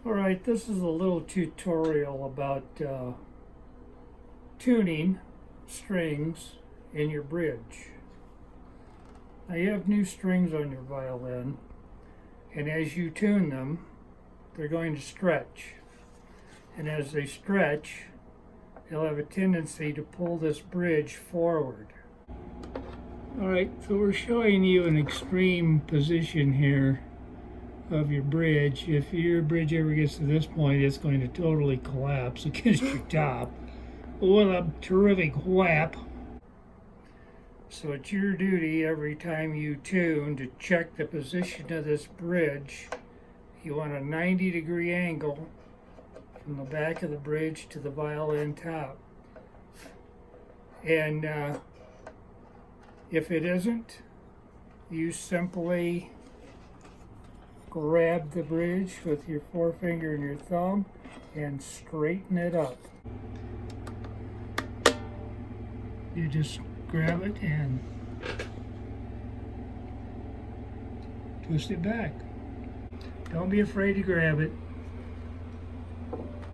Alright, this is a little tutorial about tuning strings in your bridge. Now you have new strings on your violin, and as you tune them, they're going to stretch. And as they stretch, they'll have a tendency to pull this bridge forward. Alright, so we're showing you an extreme position here of your bridge. If your bridge ever gets to this point, it's going to totally collapse against your top with a terrific whap. So it's your duty every time you tune to check the position of this bridge. You want a 90-degree angle from the back of the bridge to the violin top. And if it isn't, you simply grab the bridge with your forefinger and your thumb and straighten it up. You just grab it and twist it back. Don't be afraid to grab it.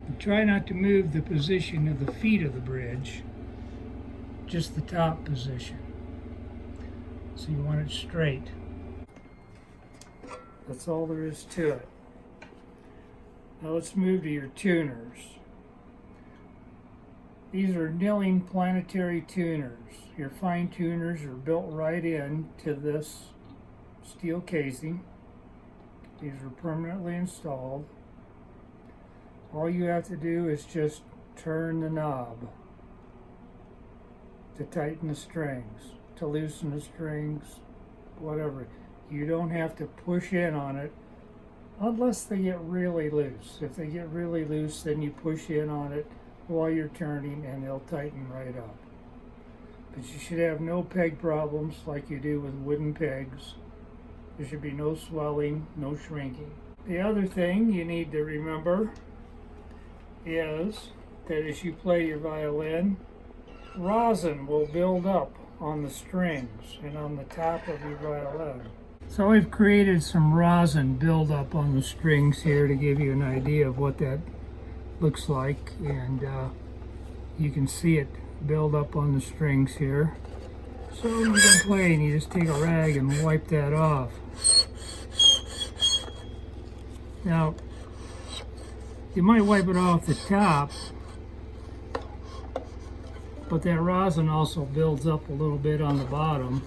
And try not to move the position of the feet of the bridge, just the top position. So you want it straight. That's all there is to it. Now let's move to your tuners. These are Nilling planetary tuners. Your fine tuners are built right into this steel casing. These are permanently installed. All you have to do is just turn the knob to tighten the strings, to loosen the strings, whatever. You don't have to push in on it unless they get really loose. If they get really loose, then you push in on it while you're turning and they'll tighten right up. But you should have no peg problems like you do with wooden pegs. There should be no swelling, no shrinking. The other thing you need to remember is that as you play your violin, rosin will build up on the strings and on the top of your violin. So we've created some rosin buildup on the strings here to give you an idea of what that looks like, and you can see it build up on the strings here. So when you're done playing, you just take a rag and wipe that off. Now, you might wipe it off the top, but that rosin also builds up a little bit on the bottom.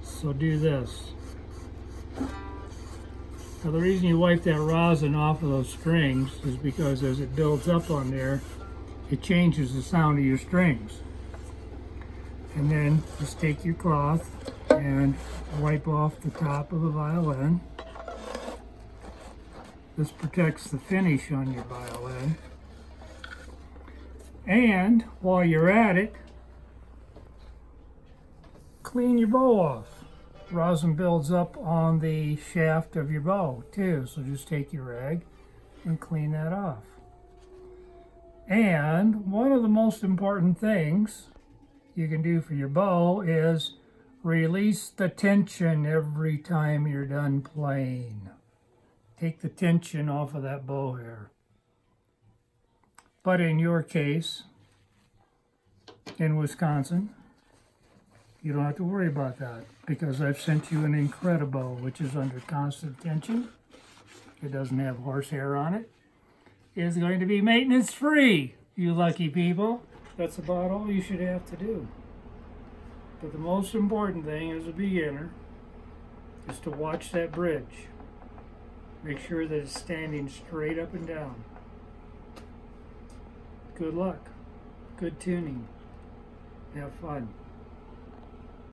So do this. Now the reason you wipe that rosin off of those strings is because as it builds up on there, it changes the sound of your strings. And then just take your cloth and wipe off the top of the violin. This protects the finish on your violin. And while you're at it, clean your bow off. Rosin builds up on the shaft of your bow too, so just take your rag and clean that off. And one of the most important things you can do for your bow is release the tension every time you're done playing. Take the tension off of that bow hair. But in your case, in Wisconsin, you don't have to worry about that because I've sent you an Incredibow, which is under constant tension. It doesn't have horsehair on it. It's going to be maintenance free, you lucky people. That's about all you should have to do. But the most important thing as a beginner is to watch that bridge. Make sure that it's standing straight up and down. Good luck. Good tuning. Have fun.